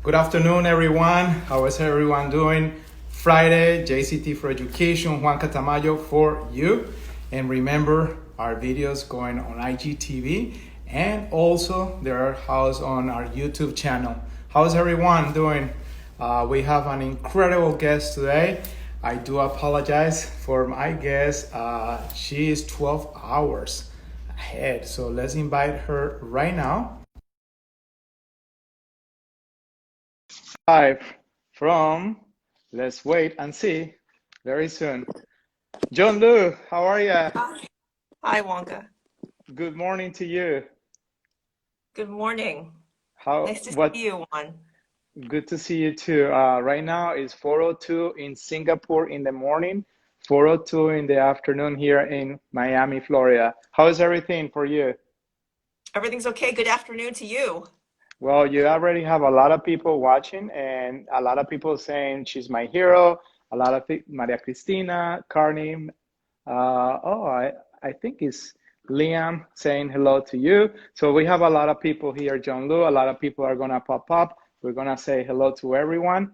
Good afternoon, everyone. How is everyone doing? Friday, JCT for Education, Juan Catamayo for you. And remember, our videos going on IGTV and also they're housed on our YouTube channel. How's everyone doing? We have an incredible guest today. I do apologize for my guest. She is 12 hours ahead. So let's invite her right now. Live from, let's wait and see, very soon. Joan Lu, how are you? Hi, Wonka. Good morning to you. Good morning. How? Nice to see What? you, Juan. Good to see you too. Right now it's 4:02 in Singapore in the morning, 4:02 in the afternoon here in Miami, Florida. How is everything for you? Everything's okay. Good afternoon to you. Well, you already have a lot of people watching and a lot of people saying she's my hero. A lot of Maria Cristina, Carney. I think it's Liam saying hello to you. So we have a lot of people here, John Lu. A lot of people are gonna pop up. We're gonna say hello to everyone.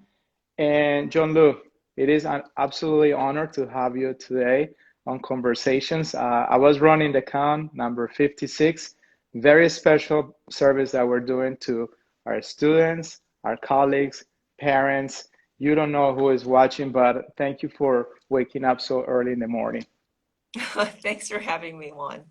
And John Lu, it is an absolutely honor to have you today on Conversations. I was running the count number 56. Very special service that we're doing to our students, our colleagues, parents. You don't know who is watching, but thank you for waking up so early in the morning. Thanks for having me, Juan.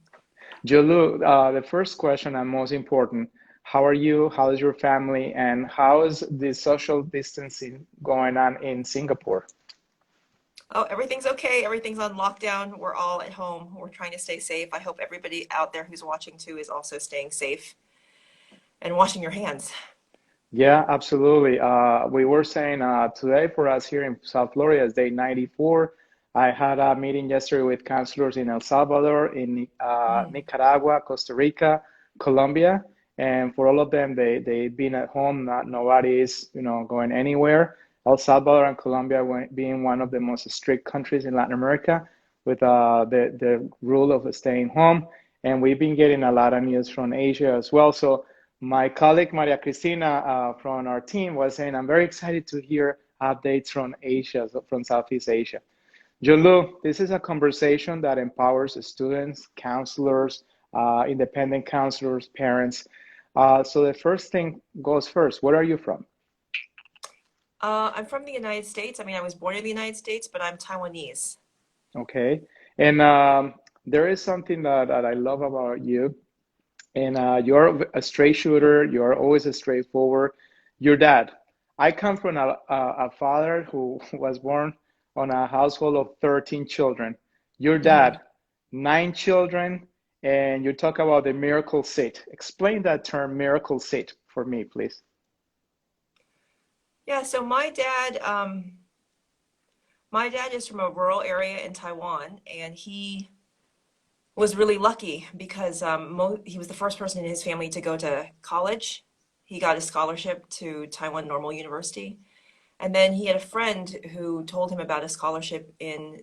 Julu, the first question and most important, how are you? How is your family? And how is the social distancing going on in Singapore? Oh, everything's okay. Everything's on lockdown. We're all at home. We're trying to stay safe. I hope everybody out there who's watching too is also staying safe and washing your hands. Yeah, absolutely. We were saying today for us here in South Florida is day 94. I had a meeting yesterday with counselors in El Salvador, in Mm. Nicaragua, Costa Rica, Colombia, and for all of them, they've been at home. Nobody is, going anywhere. El Salvador and Colombia being one of the most strict countries in Latin America, with the rule of staying home. And we've been getting a lot of news from Asia as well. So my colleague Maria Cristina from our team was saying, I'm very excited to hear updates from Asia, so from Southeast Asia. Julu, this is a conversation that empowers students, counselors, independent counselors, parents. So the first thing goes first. Where are you from? I'm from the United States. I mean, I was born in the United States, but I'm Taiwanese. Okay. And there is something that I love about you. And you're a straight shooter. You're always a straightforward. Your dad. I come from a father who was born on a household of 13 children. Your Hmm. dad, 9 children, and you talk about the miracle seat. Explain that term, miracle seat, for me, please. Yeah, so my dad is from a rural area in Taiwan, and he was really lucky because he was the first person in his family to go to college. He got a scholarship to Taiwan Normal University. And then he had a friend who told him about a scholarship in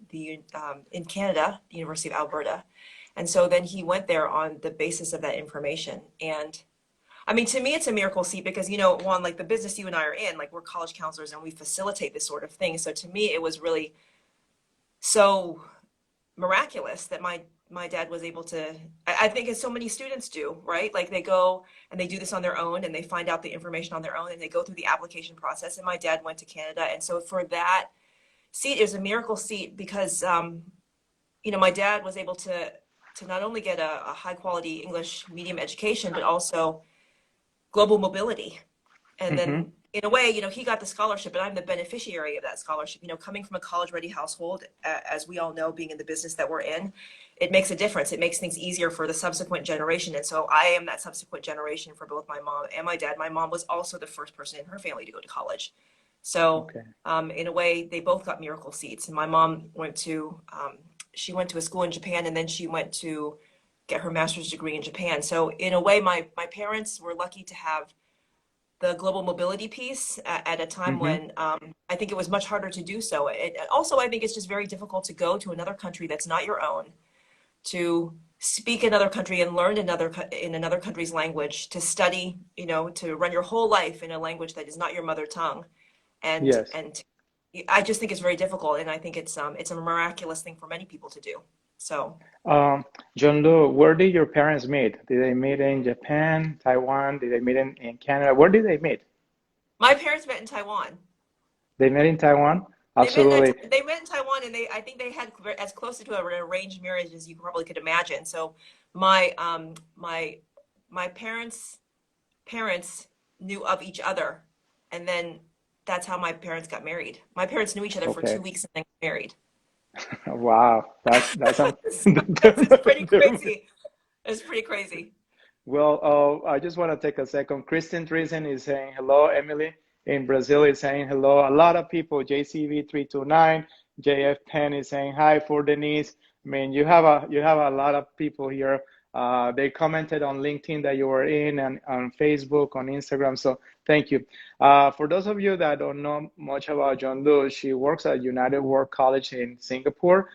Canada, the University of Alberta. And so then he went there on the basis of that information. And I mean, to me, it's a miracle seat because, Juan, like the business you and I are in, like we're college counselors and we facilitate this sort of thing. So to me, it was really so miraculous that my dad was able to. I think as so many students do, right? Like they go and they do this on their own and they find out the information on their own and they go through the application process. And my dad went to Canada, and so for that seat, it was a miracle seat because my dad was able to not only get a high quality English medium education, but also global mobility. And Mm-hmm. then in a way, he got the scholarship, and I'm the beneficiary of that scholarship. Coming from a college-ready household, as we all know, being in the business that we're in, it makes a difference. It makes things easier for the subsequent generation. And so I am that subsequent generation for both my mom and my dad. My mom was also the first person in her family to go to college. So Okay. in a way, they both got miracle seats. And my mom she went to a school in Japan, and then she went to get her master's degree in Japan. So in a way, my parents were lucky to have the global mobility piece at a time Mm-hmm. when I think it was much harder to do so. Also, I think it's just very difficult to go to another country that's not your own to speak another country and learn in another country's language, to study, to run your whole life in a language that is not your mother tongue, and Yes. and I just think it's very difficult, and I think it's a miraculous thing for many people to do. So Um, John Lu, where did your parents meet? Did they meet in Japan, Taiwan? Did they meet in Canada? Where did they meet? my parents met in Taiwan. They met in Taiwan? Absolutely. They met in Taiwan, and I think they had as close to an arranged marriage as you probably could imagine. So my my parents knew of each other, and then that's how my parents got married. My parents knew each other for Okay. 2 weeks and then got married. Wow. That's It's pretty crazy. It's pretty crazy. well, I just want to take a second. Kristen Treason is saying hello. Emily in Brazil is saying hello. A lot of people, JCV329, JF10 is saying hi for Denise. I mean, you have a lot of people here. They commented on LinkedIn that you were in, and on Facebook, on Instagram. So thank you. For those of you that don't know much about John Doe, she works at United World College in Singapore.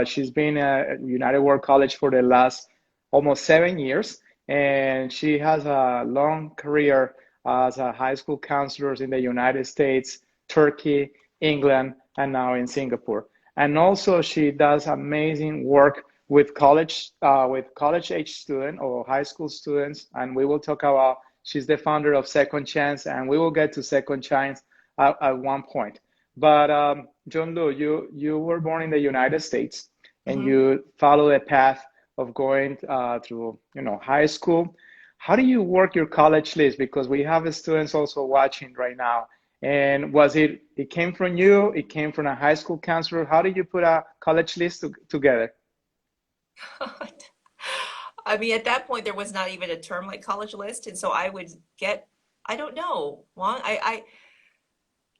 She's been at United World College for the last almost 7 years, and she has a long career as a high school counselor in the United States, Turkey, England, and now in Singapore. And also, she does amazing work with college age students or high school students. And we will talk about. She's the founder of Second Chance, and we will get to Second Chance at one point. But John Lu, you were born in the United States, and Hmm. you follow a path of going through, high school. How do you work your college list? Because we have students also watching right now. And it came from you? It came from a high school counselor? How did you put a college list together? I mean, at that point, there was not even a term like college list, and so I would get, I don't know, Juan.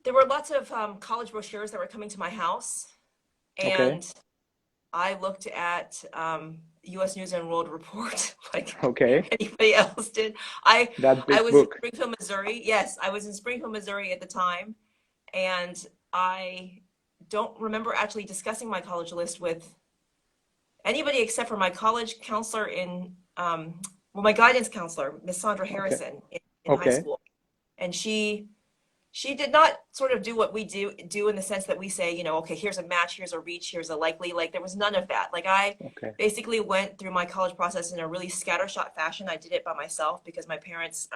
There were lots of college brochures that were coming to my house, Okay. and I looked at U.S. News and World Report like Okay. anybody else did. I That I big was in book. Springfield, Missouri. Yes, I was in Springfield, Missouri at the time, and I don't remember actually discussing my college list with anybody except for my college counselor well, my guidance counselor, Miss Sandra Okay. Harrison in high Okay. school. And she did not sort of do what we do in the sense that we say, okay, here's a match, here's a reach, here's a likely. Like there was none of that. Like I Okay. basically went through my college process in a really scattershot fashion. I did it by myself because my parents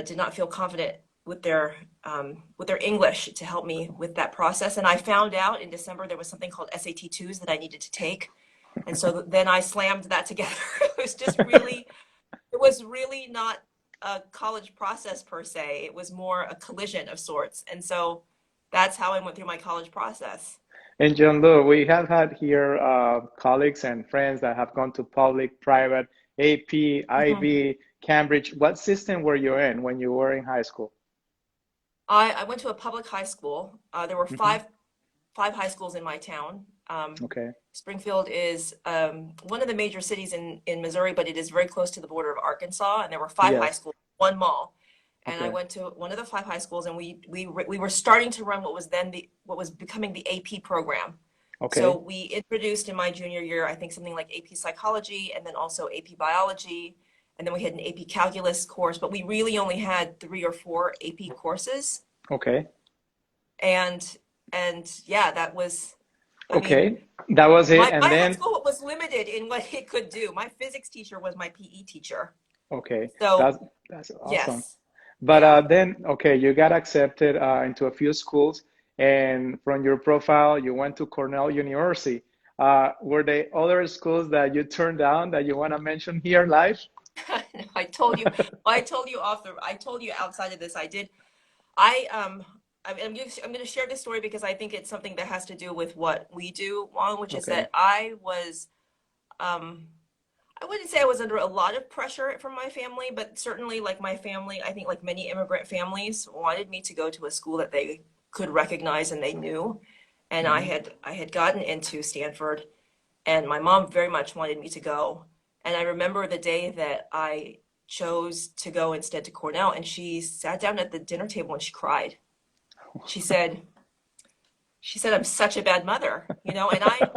did not feel confident with their English to help me with that process. And I found out in December there was something called SAT twos that I needed to take, and so then I slammed that together. It was really not a college process per se. It was more a collision of sorts. And so that's how I went through my college process. And John Lu, we have had here colleagues and friends that have gone to public, private, AP, Mhm. IB, Cambridge. What system were you in when you were in high school? I went to a public high school. There were Hmm. five high schools in my town. Okay. Springfield is one of the major cities in Missouri, but it is very close to the border of Arkansas. And there were five high Yes. schools, one mall. And I Okay. went to one of the five high schools, and we were starting to run what was becoming the AP program. So Okay. we introduced in my junior year, I think something like AP psychology, and then also AP biology, and then we had an AP calculus course, but we really only had 3 or 4 AP courses. Okay. And yeah, that was, I mean, Okay. That was it. my And high then, school was limited in what it could do. My physics teacher was my PE teacher. okay, So, that's awesome. yes. But Yeah. then, okay, you got accepted into a few schools, and from your profile, you went to Cornell University. Were there other schools that you turned down that you want to mention here live? I told you, I told you outside of this, I did, I, I'm going to share this story because I think it's something that has to do with what we do, Juan, which is Okay. that um, I wouldn't say I was under a lot of pressure from my family, but certainly like my family, I think like many immigrant families wanted me to go to a school that they could recognize and they knew. And Hmm. I had gotten into Stanford, and my mom very much wanted me to go. And I remember the day that I chose to go instead to Cornell, and she sat down at the dinner table and she cried. She said, she said I'm such a bad mother, and I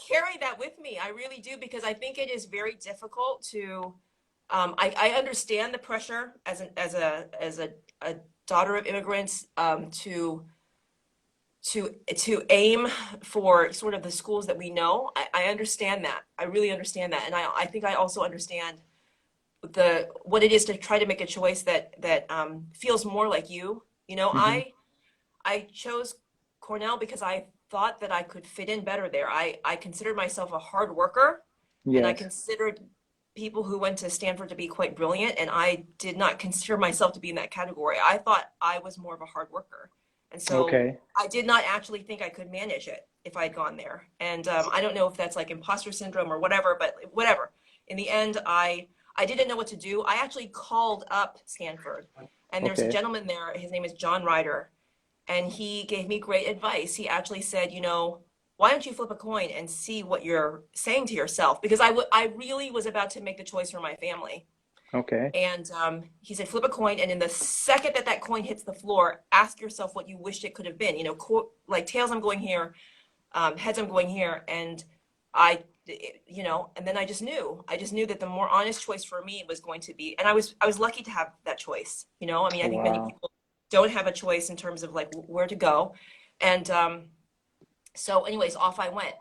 carry that with me. I really do, because I think it is very difficult to, I understand the pressure a daughter of immigrants, to aim for sort of the schools that we know. I understand that. I really understand that. And I think I also understand what it is to try to make a choice that feels more like you. Hmm. I chose Cornell because I thought that I could fit in better there. I considered myself a hard worker, and I Yes. considered people who went to Stanford to be quite brilliant, and I did not consider myself to be in that category. I thought I was more of a hard worker. And so Okay. I did not actually think I could manage it if I had gone there. And I don't know if that's like imposter syndrome or whatever, but whatever. In the end, I didn't know what to do. I actually called up Stanford, and there's a Okay. gentleman there. His name is John Ryder, and he gave me great advice. He actually said, why don't you flip a coin and see what you're saying to yourself? Because I really was about to make the choice for my family. Okay. And he said, flip a coin, and in the second that that coin hits the floor, ask yourself what you wished it could have been. Like tails, I'm going here, heads, I'm going here, and I, and then I just knew that the more honest choice for me was going to be, and I was lucky to have that choice. I mean, I think many Wow. people don't have a choice in terms of like where to go, and so, anyways, off I went.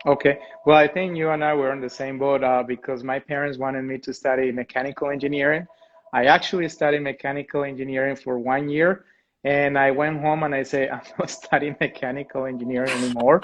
Okay. Well, I think you and I were on the same boat because my parents wanted me to study mechanical engineering. I actually studied mechanical engineering for 1 year, and I went home and I say, I'm not studying mechanical engineering anymore.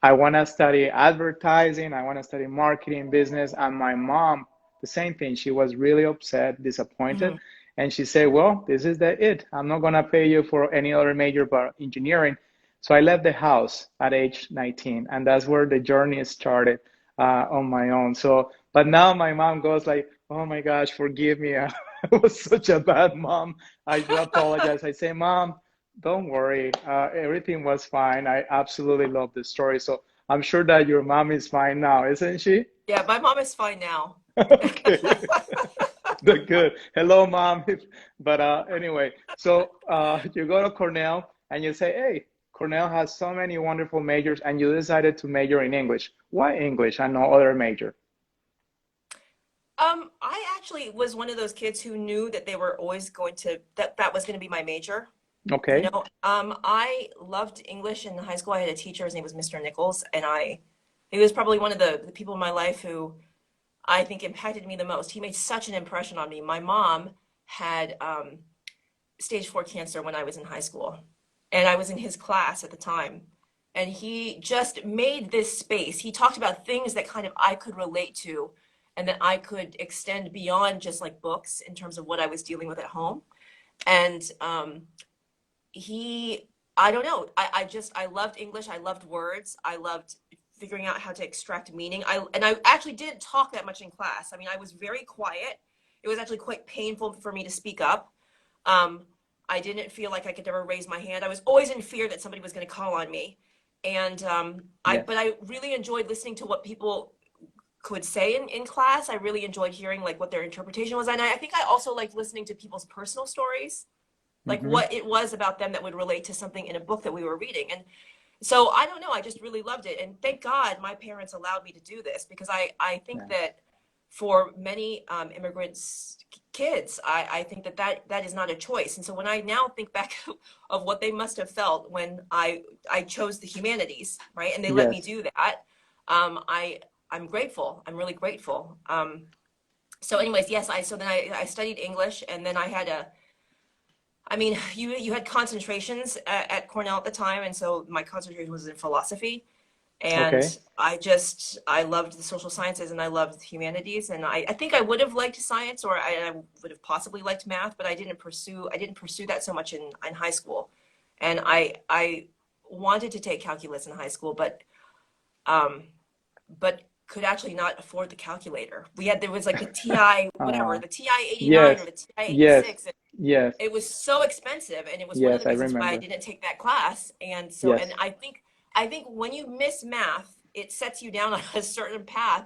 I want to study advertising. I want to study marketing, business. And my mom, the same thing. She was really upset, disappointed, Mhm. and she said, "Well, this is the it. I'm not gonna pay you for any other major but engineering." So I left the house at age 19, and that's where the journey started on my own. So, but now my mom goes like, "Oh my gosh, forgive me. I was such a bad mom. I do apologize." I say, "Mom, don't worry. Everything was fine. I absolutely love the story." So I'm sure that your mom is fine now, isn't she? Yeah, my mom is fine now. Okay, good. Hello, mom. But anyway, so you go to Cornell and you say, "Hey, Cornell has so many wonderful majors," and you decided to major in English. Why English and no other major? I actually was one of those kids who knew that they were always going to that was going to be my major. Okay. I loved English in high school. I had a teacher, his name was Mr. Nichols, and he was probably one of the people in my life who I think impacted me the most. He made such an impression on me. My mom had stage 4 cancer when I was in high school, and I was in his class at the time. And he just made this space. He talked about things that kind of I could relate to and that I could extend beyond just like books in terms of what I was dealing with at home. And he, I don't know, I loved English. I loved words. I loved figuring out how to extract meaning. I actually didn't talk that much in class. I mean, I was very quiet. It was actually quite painful for me to speak up. Um, I didn't feel like I could ever raise my hand. I was always in fear that somebody was going to call on me. And Yes. but I really enjoyed listening to what people could say in class. I really enjoyed hearing like what their interpretation was. And I think I also liked listening to people's personal stories, like Hmm. what it was about them that would relate to something in a book that we were reading. And so I don't know, I just really loved it. And thank God my parents allowed me to do this, because I think Yes. that for many immigrants kids, I think that is not a choice. And so when I now think back of what they must have felt when I chose the humanities, right, and they let me Yes. do that, I'm grateful. I'm really grateful. So anyways, yes, so then I studied English, and then I had I mean, you had concentrations at Cornell at the time, and so my concentration was in philosophy. Okay. And I loved the social sciences, and I loved humanities, and I think I would have liked science, or I would have possibly liked math, but I didn't pursue that so much in high school. And I wanted to take calculus in high school, um, but could actually not afford the calculator. There was like the TI, whatever, Uh, the TI 89 or yes. the TI Yes. 86. Yes. It was so expensive, and it was one of Yes. the I reasons why I remember. didn't take that class. And so, and Yes. I think when you miss math, it sets you down on a certain path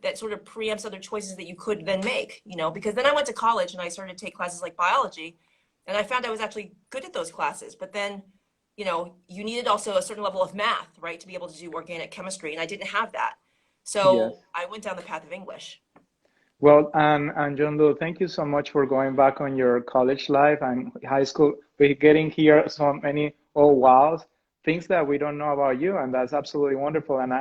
that sort of preempts other choices that you could then make, because then I went to college and I started to take classes like biology, and I found I was actually good at those classes. But then, you needed also a certain level of math, right, to be able to do organic chemistry, and I didn't have that. Yes. So I went down the path of English. Well, and John Doe, thank you so much for going back on your college life and high school. We're getting here so many oh wows, things that we don't know about you, and that's absolutely wonderful. And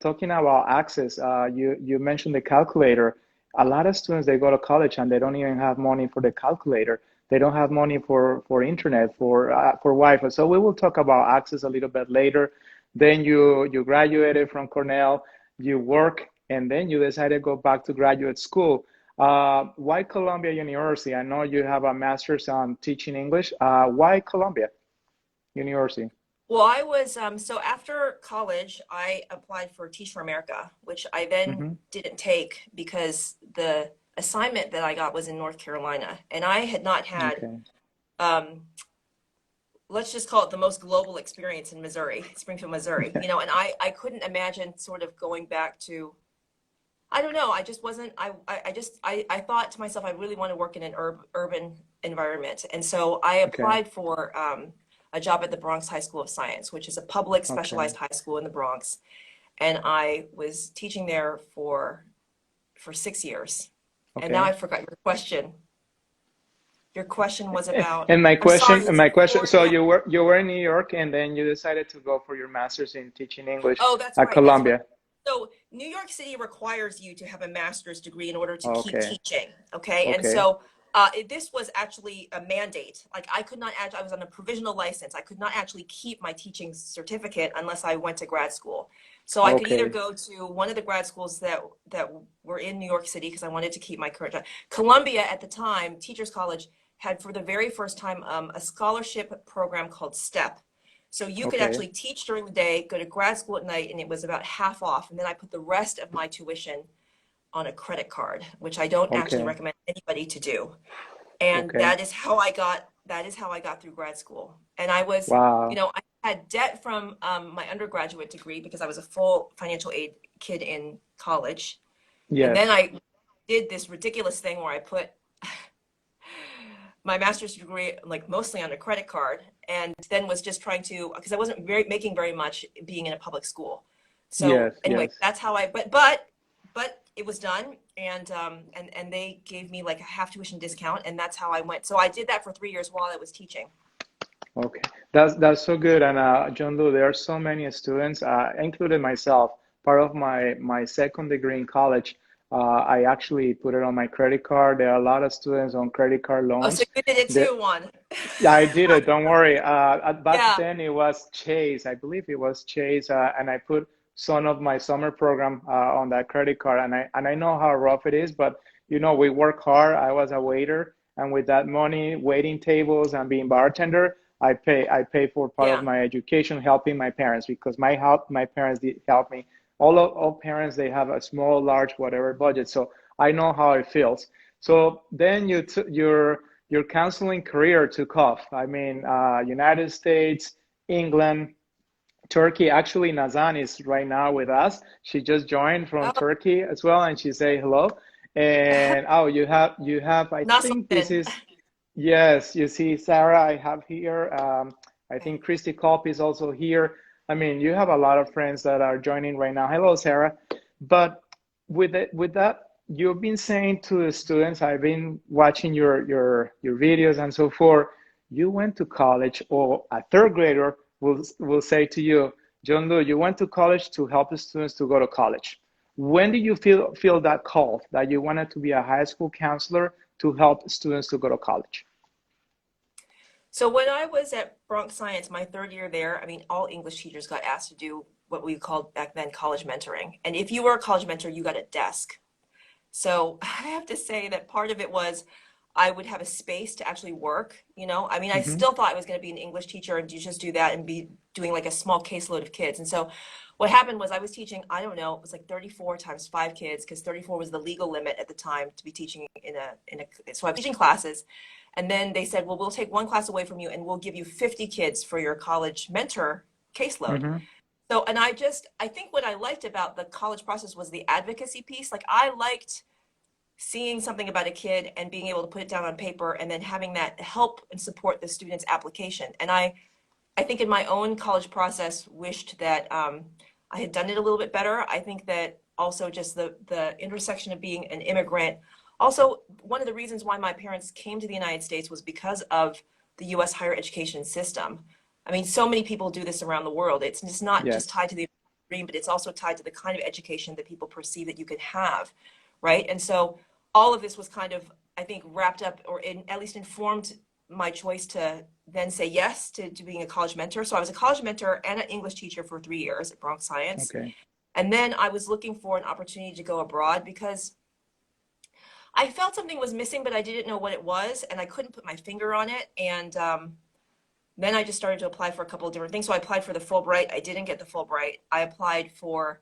talking about access, you mentioned the calculator. A lot of students they go to college and they don't even have money for the calculator. They don't have money for internet, for Wi-Fi. So we will talk about access a little bit later. Then you graduated from Cornell, you work, and then you decided to go back to graduate school. Why Columbia University? I know you have a master's on teaching English. Why Columbia University? Well, I was so after college, I applied for Teach for America, which I then Hmm. didn't take because the assignment that I got was in North Carolina, and I had not had Okay. um, let's just call it the most global experience in Missouri, Springfield, Missouri. And I couldn't imagine sort of going back to, I don't know, I just wasn't, I thought to myself, I really want to work in an urban environment. And so I Okay. applied for a job at the Bronx High School of Science, which is a public Okay. specialized high school in the Bronx. And I was teaching there for 6 years. And now Okay. I forgot your question. Your question was about, And my I'm question, sorry, and it's my question. So Florida. you were in New York, and then you decided to go for your master's in teaching English Oh, that's at right. That's right. Columbia. So New York City requires you to have a master's degree in order to keep Okay. teaching. Okay. And Okay. so this was actually a mandate. Like I could not I was on a provisional license. I could not actually keep my teaching certificate unless I went to grad school. So I could either Okay. go to one of the grad schools that were in New York City because I wanted to keep my current job. Columbia at the time, Teachers College, had for the very first time a scholarship program called STEP. So you could Okay. actually teach during the day, go to grad school at night, and it was about half off. And then I put the rest of my tuition on a credit card, which I don't actually Okay. recommend anybody to do. And Okay. that is how I got through grad school. And I was, Wow. I had debt from my undergraduate degree because I was a full financial aid kid in college. And then Yes. I did this ridiculous thing where I put my master's degree like mostly on a credit card, and then was just trying to, because I wasn't making very much being in a public school. So Yes. anyway, Yes. that's how but it was done, and they gave me like a half tuition discount, and that's how I went. So I did that for 3 years while I was teaching. Okay, that's so good. And John Lou, there are so many students, including myself. Part of my second degree in college, I actually put it on my credit card. There are a lot of students on credit card Oh, so loans. you did it The, too, Juan. yeah, I did it. Don't worry. Back Yeah. then it was Chase. I believe it was Chase, and I put some of my summer program on that credit card, and I know how rough it is, but we work hard. I was a waiter, and with that money, waiting tables and being bartender, I pay for part of Yeah. my education, helping my parents because my parents did help me. All parents they have a small, large, whatever budget, so I know how it feels. So then your counseling career took off. I mean, United States, England, Turkey. Actually, Nazan is right now with us. She just joined from Oh, Turkey as well, and she say hello. And oh, you have. I think this Nasılsın? is yes. You see, Sarah, I have here. I think Christy Kopp is also here. I mean, you have a lot of friends that are joining right now. Hello, Sarah. But with that, you've been saying to the students, I've been watching your videos and so forth. You went to college, or a third grader will say to you, John Lou, you went to college to help the students to go to college. When did you feel that call that you wanted to be a high school counselor to help students to go to college? So when I was at Bronx Science, my third year there, I mean, all English teachers got asked to do what we called back then college mentoring. And if you were a college mentor, you got a desk. So I have to say that part of it was I would have a space to actually work. I mean, I Hmm. still thought I was going to be an English teacher and just do that and be doing like a small caseload of kids. And so what happened was I was teaching, I don't know, it was like 34 times 5 kids because 34 was the legal limit at the time to be teaching so I was teaching classes. And then they said, well, we'll take one class away from you and we'll give you 50 kids for your college mentor caseload. Hmm. So, and I think what I liked about the college process was the advocacy piece. Like I liked seeing something about a kid and being able to put it down on paper and then having that help and support the student's application. And I think in my own college process, wished that I had done it a little bit better. I think that also just the intersection of being an immigrant. Also, one of the reasons why my parents came to the United States was because of the U.S. higher education system. I mean, so many people do this around the world. It's just not just Yes. tied to the dream, but it's also tied to the kind of education that people perceive that you can have, right? And so all of this was kind of, I think, wrapped up or at least informed my choice to then say yes to being a college mentor. So I was a college mentor and an English teacher for 3 years at Bronx Science. Okay. And then I was looking for an opportunity to go abroad because I felt something was missing, but I didn't know what it was, and I couldn't put my finger on it. And then I just started to apply for a couple of different things. So I applied for the Fulbright. I didn't get the Fulbright. I applied for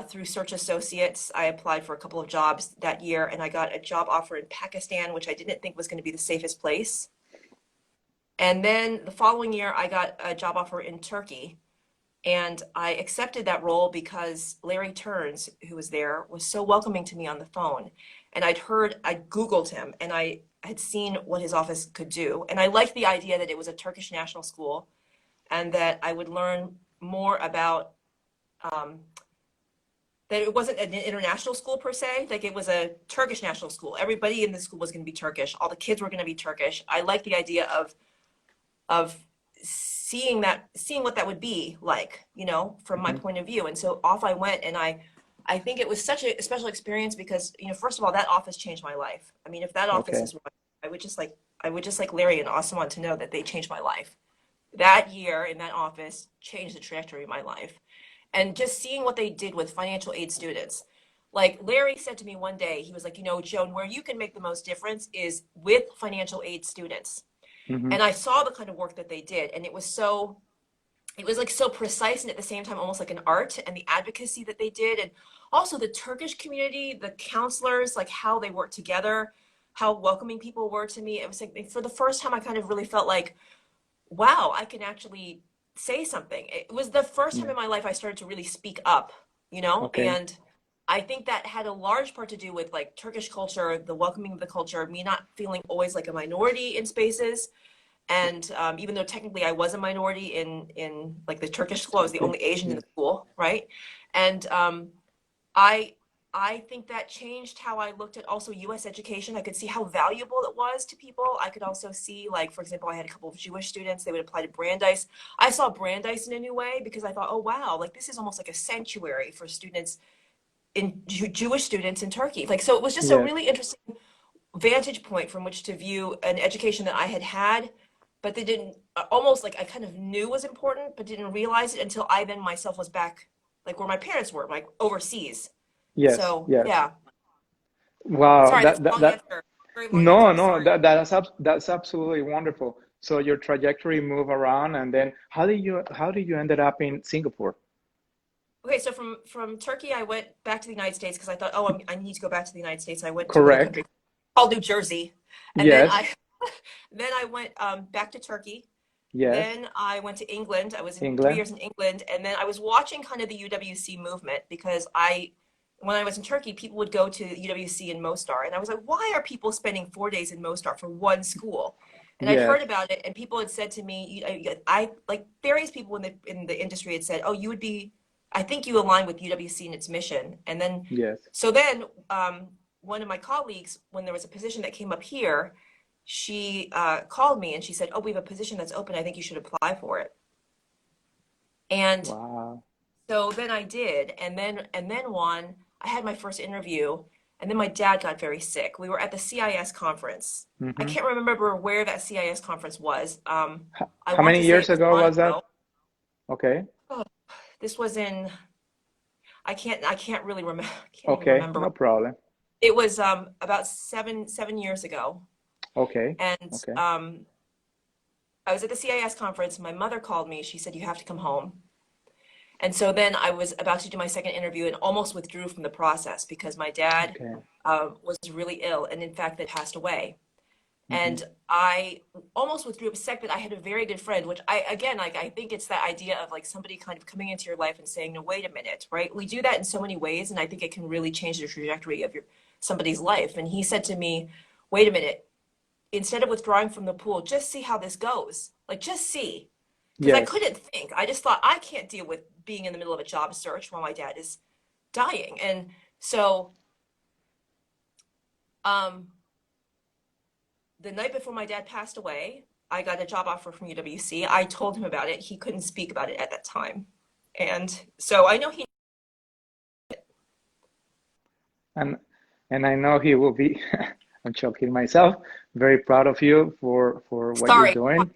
through Search Associates. I applied for a couple of jobs that year, and I got a job offer in Pakistan, which I didn't think was going to be the safest place. And then the following year, I got a job offer in Turkey. And I accepted that role because Larry Turns, who was there, was so welcoming to me on the phone. And I Googled him and I had seen what his office could do. And I liked the idea that it was a Turkish national school and that I would learn more about that it wasn't an international school per se, like it was a Turkish national school. Everybody in the school was going to be Turkish. All the kids were going to be Turkish. I liked the idea of seeing what that would be like, from my Hmm. point of view. And so off I went, and I think it was such a special experience because, first of all, that office changed my life. I mean, if that office Okay. is right, I would just like Larry and Asaman to know that they changed my life. That year in that office changed the trajectory of my life. And just seeing what they did with financial aid students. Like Larry said to me one day, he was like, Joan, where you can make the most difference is with financial aid students. Hmm. And I saw the kind of work that they did, and it was like so precise and at the same time almost like an art, and the advocacy that they did, and also the Turkish community, the counselors, like how they worked together, how welcoming people were to me. It was like for the first time I kind of really felt like, wow, I can actually say something. It was the first time Yeah. in my life I started to really speak up. Okay. And I think that had a large part to do with like Turkish culture, the welcoming of the culture, me not feeling always like a minority in spaces. And even though technically I was a minority in like the Turkish school, I was the only Asian in Yeah. the school, right? And I I think that changed how I looked at also U.S. education. I could see how valuable it was to people. I could also see, like, for example, I had a couple of Jewish students. They would apply to Brandeis. I saw Brandeis in a new way because I thought, oh wow, like this is almost like a sanctuary for students in Jewish students in Turkey. Like, so it was just a Yes. really interesting vantage point from which to view an education that I had had, but they didn't, almost like I kind of knew was important, but didn't realize it until I then myself was back, like where my parents were, like overseas. Yes. So Yes. yeah, Wow. sorry, that's a long answer, very long answer. No, I'm no, sorry. that's absolutely wonderful. So your trajectory move around, and then how did you ended up in Singapore? Okay, so from Turkey, I went back to the United States because I thought, oh, I need to go back to the United States. I went to another Correct. country called New Jersey, and then Yes. I then I went back to Turkey. Yes. Then I went to England. I was in three England. years in England, and then I was watching kind of the UWC movement because when I was in Turkey, people would go to UWC in Mostar, and I was like, why are people spending 4 days in Mostar for one school? And I'd Yes. heard about it, and people had said to me, I like various people in the industry had said, oh, you would be, I think you align with UWC and its mission. And then, Yes. so then, one of my colleagues, when there was a position that came up here, she called me and she said, oh, we have a position that's open. I think you should apply for it. And Wow. so then I did, and then I had my first interview, and then my dad got very sick. We were at the CIS conference. I Hmm. can't remember where that CIS conference was. I How want many to say years it was ago was that? Monaco. Okay. Oh, this was in, I can't really remember. I can't even Okay. remember. No problem. It was about seven years ago, Okay. and Okay. I was at the CIS conference. My mother called me. She said, "You have to come home." And so then I was about to do my second interview and almost withdrew from the process because my dad Okay. was really ill and in fact they passed away. Hmm. And I almost withdrew upset, but I had a very good friend, which again, like, I think it's that idea of like somebody kind of coming into your life and saying, no, wait a minute, right? We do that in so many ways. And I think it can really change the trajectory of somebody's life. And he said to me, wait a minute, instead of withdrawing from the pool, just see how this goes. Like, just see. because I Yes. couldn't think. I just thought I can't deal with being in the middle of a job search while my dad is dying. And so um, the night before my dad passed away, I got a job offer from UWC. I told him about it. He couldn't speak about it at that time. And so I know he, And I know he will be, I'm choking myself, very proud of you for what you're sorry. doing.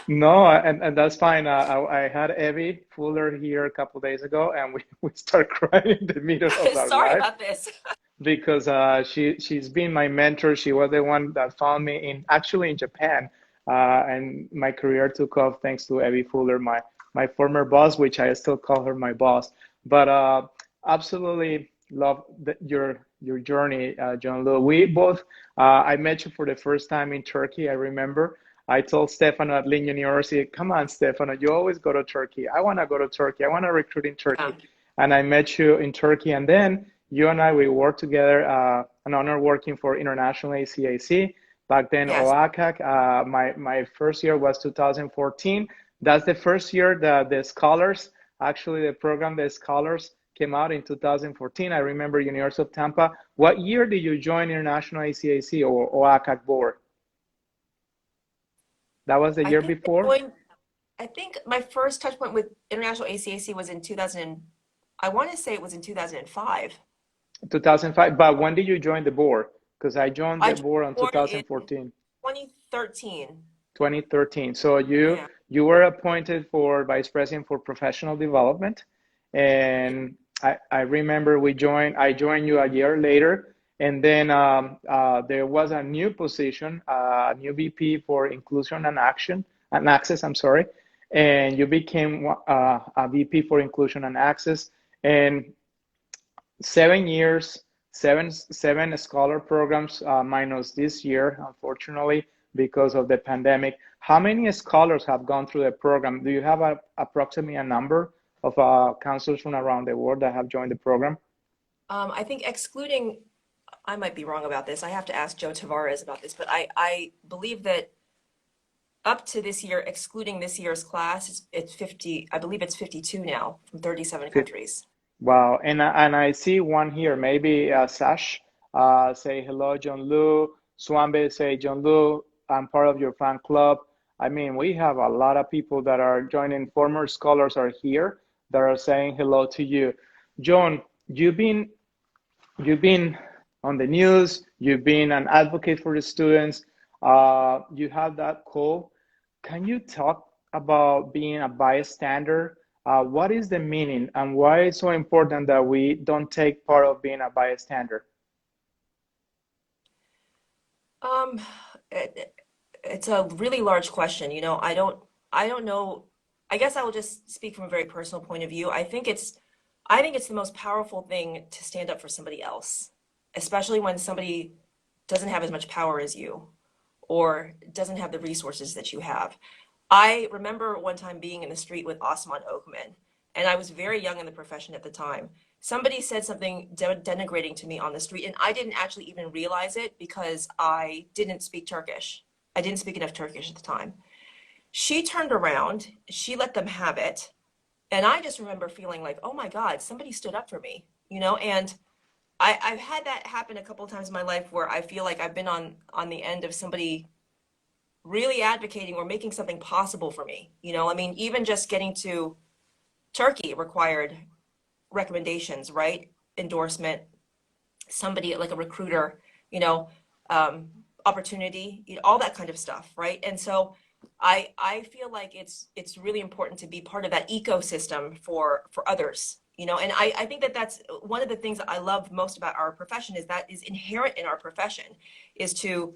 No, and that's fine. I had Evie Fuller here a couple days ago, and we start crying in the middle of our Sorry live about this. because she's been my mentor. She was the one that found me in actually in Japan, and my career took off thanks to Evie Fuller, my former boss, which I still call her my boss. But absolutely love your journey, John Lu. We both I met you for the first time in Turkey. I remember. I told Stefano at Lynn University, come on, Stefano, you always go to Turkey. I want to go to Turkey. I want to recruit in Turkey. Yeah. And I met you in Turkey. And then you and I, we worked together, an honor working for International ACAC. Back then, Yes. Accac. My first year was 2014. That's the first year that the scholars, actually the program, the scholars came out in 2014. I remember University of Tampa. What year did you join International ACAC or Accac board? That was the I year think before? I think my first touch point with International ACAC was in 2000. I want to say it was in 2005. 2005. But when did you join the board? Because I joined I the joined board the on board in 2014, 2013. 2013. So Yeah. you were appointed for vice president for professional development, Yeah. and I remember I joined you a year later, and then there was a new position, a new VP for inclusion and action and access. I'm sorry, and you became a VP for inclusion and access, and 7 years, seven scholar programs minus this year, unfortunately, because of the pandemic. How many scholars have gone through the program? Do you have approximately a number of counselors from around the world that have joined the program? I think excluding, I might be wrong about this. I have to ask Joe Tavares about this, but I believe that up to this year, excluding this year's class, it's 50, I believe it's 52 now from 37 countries. Wow, and I see one here. Maybe Sash say hello, John Lu. Swambe say John Lu, I'm part of your fan club. I mean, we have a lot of people that are joining. Former scholars are here that are saying hello to you. John, you've been on the news. You've been an advocate for the students. You have that call. Can you talk about being a bystander? What is the meaning and why it's so important that we don't take part of being a bystander? Um, it, it's a really large question. I don't know. I guess I will just speak from a very personal point of view. I think it's the most powerful thing to stand up for somebody else, especially when somebody doesn't have as much power as you or doesn't have the resources that you have. I remember one time being in the street with Osman Okman, and I was very young in the profession at the time. Somebody said something denigrating to me on the street, and I didn't actually even realize it because I didn't speak Turkish. I didn't speak enough Turkish at the time. She turned around, she let them have it, and I just remember feeling like, oh my God, somebody stood up for me, and I've had that happen a couple of times in my life where I feel like I've been on the end of somebody really advocating or making something possible for me. I mean, even just getting to Turkey required recommendations, right? Endorsement, somebody like a recruiter, you know, opportunity, all that kind of stuff, right? And so I feel like it's really important to be part of that ecosystem for others, and I think that that's one of the things that I love most about our profession is that is inherent in our profession is to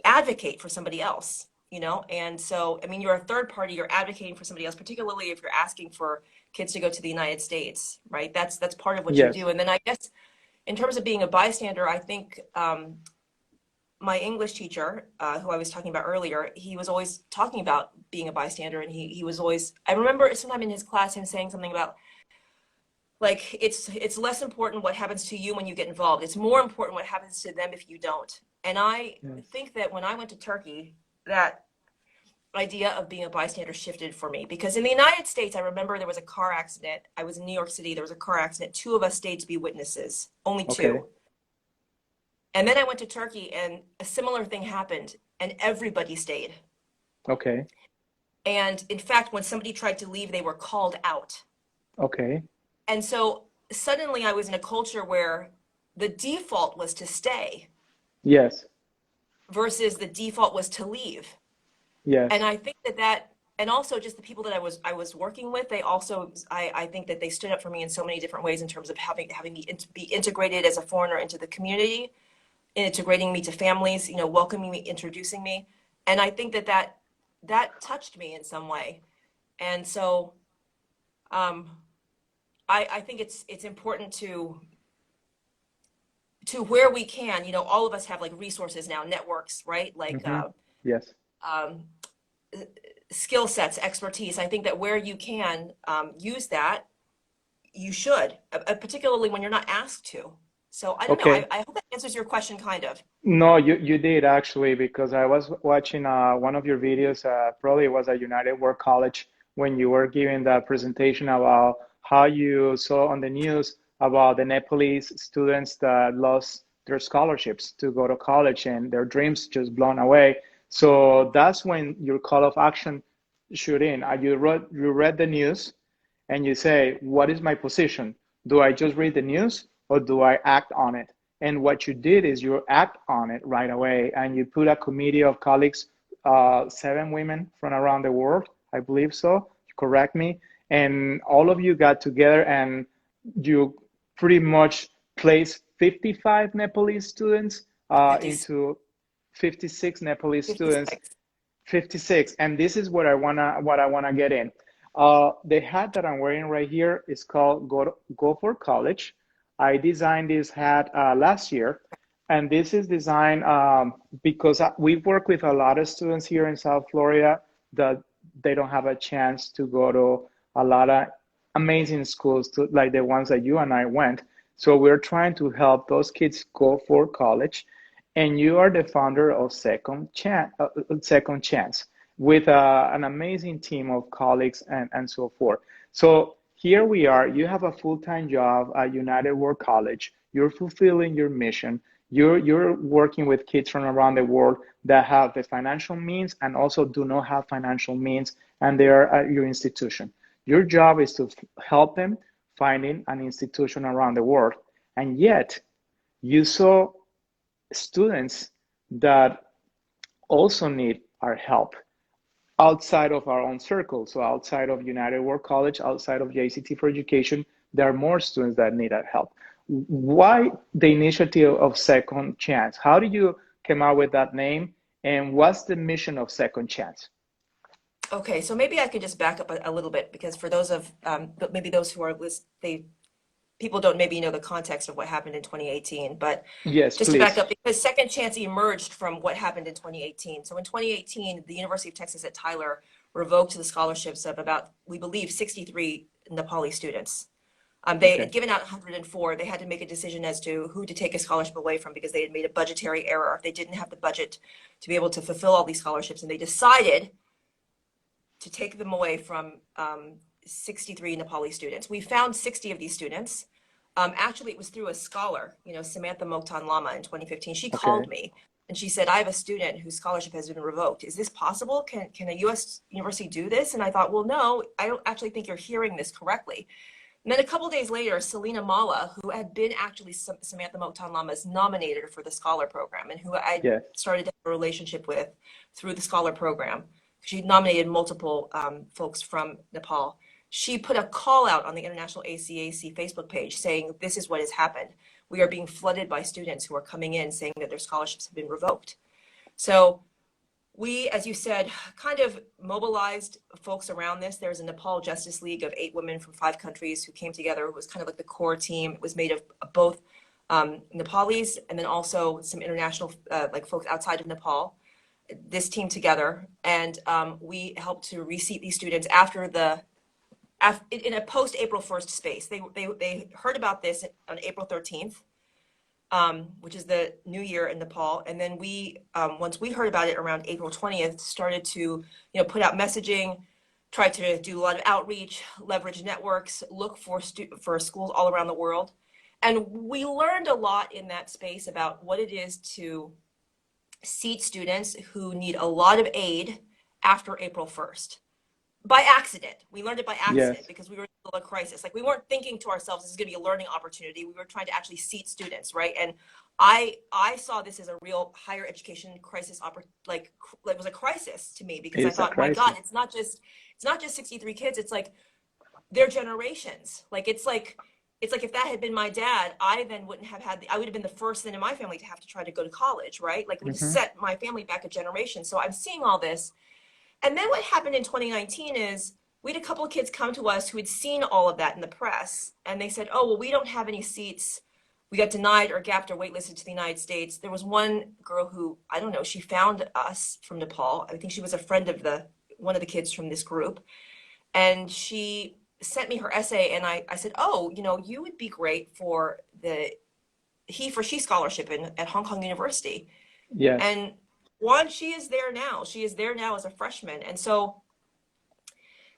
advocate for somebody else, and so I mean you're a third party, you're advocating for somebody else, particularly if you're asking for kids to go to the United States, right? That's part of what you Yes. do. And then I guess in terms of being a bystander, I think my English teacher, who I was talking about earlier, he was always talking about being a bystander, and he was always, I remember sometime in his class him saying something about like it's less important what happens to you when you get involved. It's more important what happens to them if you don't. And I Yes. think that when I went to Turkey, that idea of being a bystander shifted for me, because in the United States, I remember there was a car accident. I was in New York City. There was a car accident. Two of us stayed to be witnesses, only Okay. two. And then I went to Turkey and a similar thing happened and everybody stayed. Okay. And in fact, when somebody tried to leave, they were called out. Okay. And so suddenly I was in a culture where the default was to stay Yes. versus the default was to leave. And Yes. I think that and also just the people that I was working with, they also I think that they stood up for me in so many different ways in terms of having me be integrated as a foreigner into the community, integrating me to families, welcoming me, introducing me. And I think that touched me in some way. And so um, I think it's important to where we can, all of us have like resources now, networks, right? Like Mm-hmm. Yes. um, skill sets, expertise. I think that where you can use that, you should, particularly when you're not asked to. So I don't know. I, Okay. I hope that answers your question, kind of. No, you did actually, because I was watching one of your videos, probably it was at United World College, when you were giving that presentation about how you saw on the news about the Nepalese students that lost their scholarships to go to college and their dreams just blown away. So that's when your call of action shoot in. You read the news and you say, what is my position? Do I just read the news or do I act on it? And what you did is you act on it right away, and you put a committee of colleagues, 7 women from around the world, I believe so. Correct me. And all of you got together, and you pretty much placed 55 Nepalese students 50, into 56 Nepalese students 56. 56, and this is what I wanna get in. The hat that I'm wearing right here is called Go for College. I designed this hat last year, and this is designed because we work with a lot of students here in South Florida that they don't have a chance to go to a lot of amazing schools like the ones that you and I went. So we're trying to help those kids go for college, and you are the founder of Second Chance with an amazing team of colleagues and so forth. So here we are. You have a full-time job at United World College. You're fulfilling your mission. You're working with kids from around the world that have the financial means and also do not have financial means, and they are at your institution. Your job is to help them finding an institution around the world. And yet, you saw students that also need our help outside of our own circle. So outside of United World College, outside of JCT for Education, there are more students that need our help. Why the initiative of Second Chance? How did you come out with that name? And what's the mission of Second Chance? Okay, so maybe I could just back up a little bit, because for those of maybe those who are people don't maybe know the context of what happened in 2018, but Yes, just to back please. up, because Second Chance emerged from what happened in 2018. So in 2018, the University of Texas at Tyler revoked the scholarships of about, we believe, 63 Nepali students. They Okay. had given out 104. They had to make a decision as to who to take a scholarship away from, because they had made a budgetary error. They didn't have the budget to be able to fulfill all these scholarships, and they decided to take them away from 63 Nepali students. We found 60 of these students. Actually, it was through a scholar, Samantha Mokhtar Lama in 2015. She called Okay. me and she said, I have a student whose scholarship has been revoked. Is this possible? Can a U.S. university do this? And I thought, well, no, I don't actually think you're hearing this correctly. And then a couple days later, Selena Mala, who had been actually Samantha Mokhtar Lama's nominator for the Scholar Program, and who I Yes. started to have a relationship with through the Scholar Program. She nominated multiple folks from Nepal. She put a call out on the International ACAC Facebook page saying, this is what has happened. We are being flooded by students who are coming in saying that their scholarships have been revoked. So we, as you said, kind of mobilized folks around this. There's a Nepal Justice League of 8 women from 5 countries who came together. It was kind of like the core team. It was made of both Nepalis and then also some international like folks outside of Nepal. This team together, and we helped to reseat these students in a post April 1st space. They heard about this on April 13th. which is the new year in Nepal. And then we, once we heard about it around April 20th, started to, put out messaging, try to do a lot of outreach, leverage networks, look for schools all around the world. And we learned a lot in that space about what it is to seat students who need a lot of aid after April 1st. By accident. We learned it by accident Yes. because we were in the middle of a crisis. Like we weren't thinking to ourselves, this is going to be a learning opportunity. We were trying to actually seat students, right? And I saw this as a real higher education crisis, like it was a crisis to me because I It's a thought, my God, crisis. it's not just 63 kids. It's like their generations. Like it's like if that had been my dad, I then wouldn't have had I would have been the first then in my family to have to try to go to college, right? Like it would just Hmm. set my family back a generation. So I'm seeing all this. And then what happened in 2019 is we had a couple of kids come to us who had seen all of that in the press, and they said, oh, well, we don't have any seats. We got denied or gapped or waitlisted to the United States. There was one girl who, I don't know, she found us from Nepal. I think she was a friend of one of the kids from this group. And she sent me her essay, and I said, oh, you would be great for the he for she scholarship at Hong Kong University. Yes. And she is there now. She is there now as a freshman. And so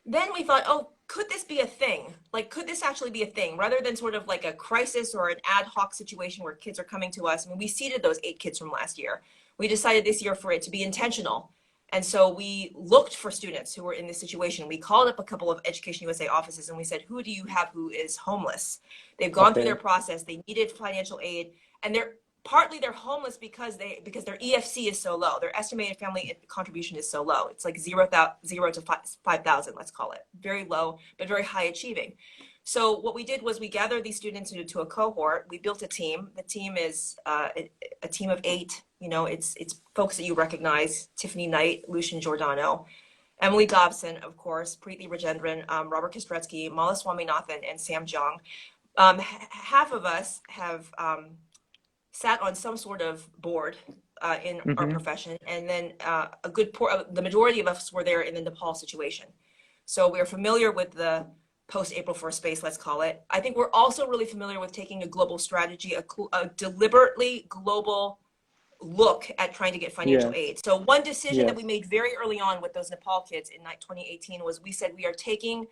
then we thought, oh, could this be a thing? Like, could this actually be a thing rather than sort of like a crisis or an ad hoc situation where kids are coming to us? I mean, we seated those 8 kids from last year. We decided this year for it to be intentional. And so we looked for students who were in this situation. We called up a couple of Education USA offices and we said, who do you have who is homeless? They've gone through their Okay. process. They needed financial aid. And they're homeless because their EFC is so low. Their estimated family contribution is so low. It's like 0 to 5,000, let's call it. Very low, but very high achieving. So what we did was we gathered these students into a cohort. We built a team. The team is a team of 8. It's folks that you recognize: Tiffany Knight, Lucian Giordano, Emily Dobson, of course, Preeti Rajendran, Robert Kostretsky, Mala Swaminathan, and Sam Jong. Half of us have sat on some sort of board in our Hmm. profession, and then the majority of us were there in the Nepal situation. So we're familiar with the post-April 1st space, let's call it. I think we're also really familiar with taking a global strategy, a deliberately global look at trying to get financial Yes. aid. So one decision that we Yes. made very early on with those Nepal kids in 2018 was we said we are taking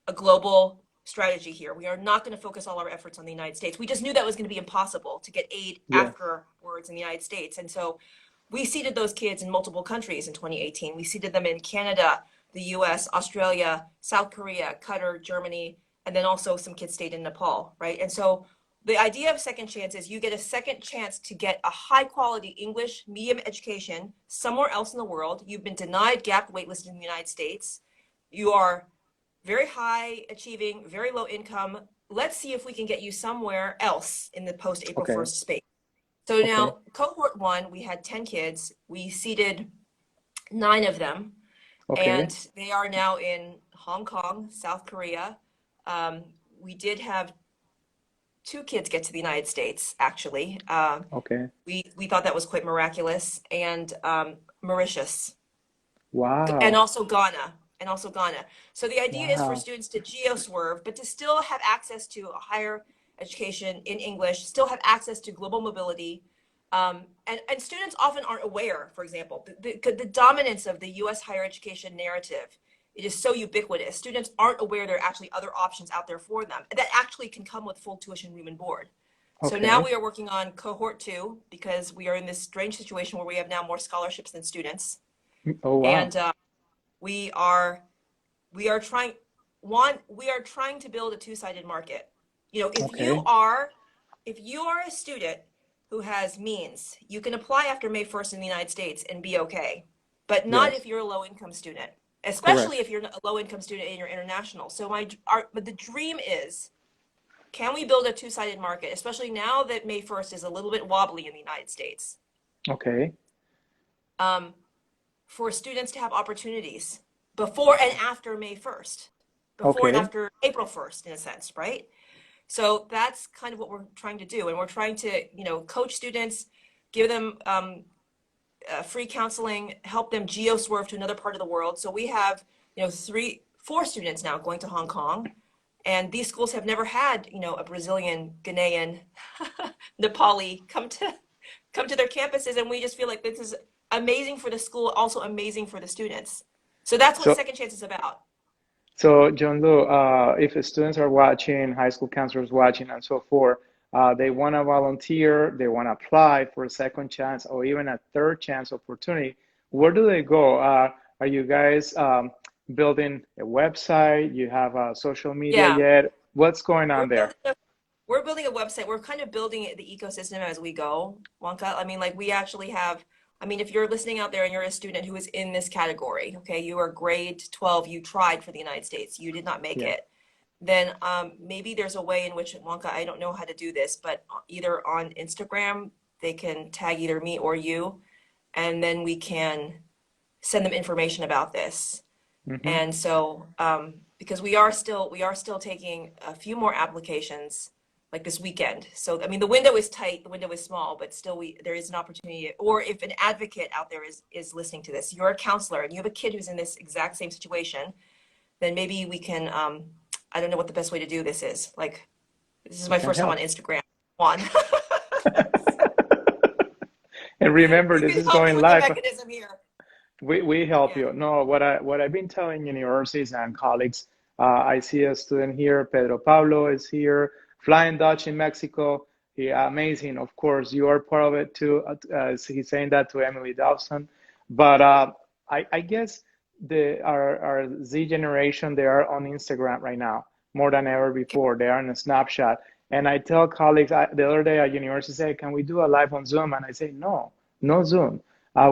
a global strategy here. We are not going to focus all our efforts on the United States. We just knew that was going to be impossible to get aid Yes. afterwards in the United States. And so we seated those kids in multiple countries in 2018. We seated them in Canada, the US, Australia, South Korea, Qatar, Germany, and then also some kids stayed in Nepal, right? And so the idea of second chance is you get a second chance to get a high quality English medium education somewhere else in the world. You've been denied, gapped, waitlisted in the United States. You are very high achieving, very low income. Let's see if we can get you somewhere else in the post April Okay. 1st space. So Okay. now, cohort 1, we had 10 kids. We seated 9 of them, Okay. and they are now in Hong Kong, South Korea. We did have 2 kids get to the United States, actually. Okay. We thought that was quite miraculous, and Mauritius, and Wow. also Ghana, So the idea is for Wow. students to geo-swerve, but to still have access to a higher education in English, still have access to global mobility. And students often aren't aware, for example, the dominance of the US higher education narrative. It is so ubiquitous. Students aren't aware there are actually other options out there for them that actually can come with full tuition, room, and board. So now Okay. we are working on cohort 2 because we are in this strange situation where we have now more scholarships than students. Oh, wow. And we are we are trying we are trying to build a two-sided market. Okay. If you are a student who has means, you can apply after May 1st in the United States and be okay, but not if Yes. you're a low-income student, especially Correct. if you're a low-income student and you're international. So but the dream is, can we build a two-sided market, especially now that May 1st is a little bit wobbly in the United States, Okay. um, for students to have opportunities before and after May 1st, before and Okay. after April 1st, in a sense, right? So that's kind of what we're trying to do. And we're trying to, coach students, give them free counseling, help them geo-swerve to another part of the world. So we have, 4 students now going to Hong Kong. And these schools have never had, a Brazilian, Ghanaian, Nepali come to their campuses, and we just feel like this is amazing for the school, also amazing for the students. So that's what So Second Chance is about. So, John Lu, if the students are watching, high school counselors watching, and so forth, they want to volunteer, they want to apply for a second chance or even a third chance opportunity, where do they go? Are you guys building a website? You have social media Yeah, yet? What's going we're on there? building a, we're building a website. We're kind of building the ecosystem as we go, Wonka. I mean, like we actually have, I mean, if you're listening out there and you're a student who is in this category, okay, you are grade 12, you tried for the United States, you did not make Yeah. it, then maybe there's a way in which, Wonka, I don't know how to do this, but either on Instagram, they can tag either me or you, and then we can send them information about this. Hmm. And so, because we are still taking a few more applications like this weekend. So, I mean, the window is tight, the window is small, but still there is an opportunity. Or if an advocate out there is listening to this, you're a counselor and you have a kid who's in this exact same situation, then maybe we can, I don't know what the best way to do this is. Like, this is We my can first time on help. Instagram. One. And remember, You this can is help me going with the live. mechanism here. We help Yeah. you. No, what I've been telling universities and colleagues, I see a student here, Pedro Pablo is here, Flying Dutch in Mexico. He amazing. Of course, you are part of it too. He's saying that to Emily Dawson. But I guess our Z generation, they are on Instagram right now more than ever before. They are in a snapshot. And I tell colleagues the other day at university, say, can we do a live on Zoom? And I say, no, no Zoom.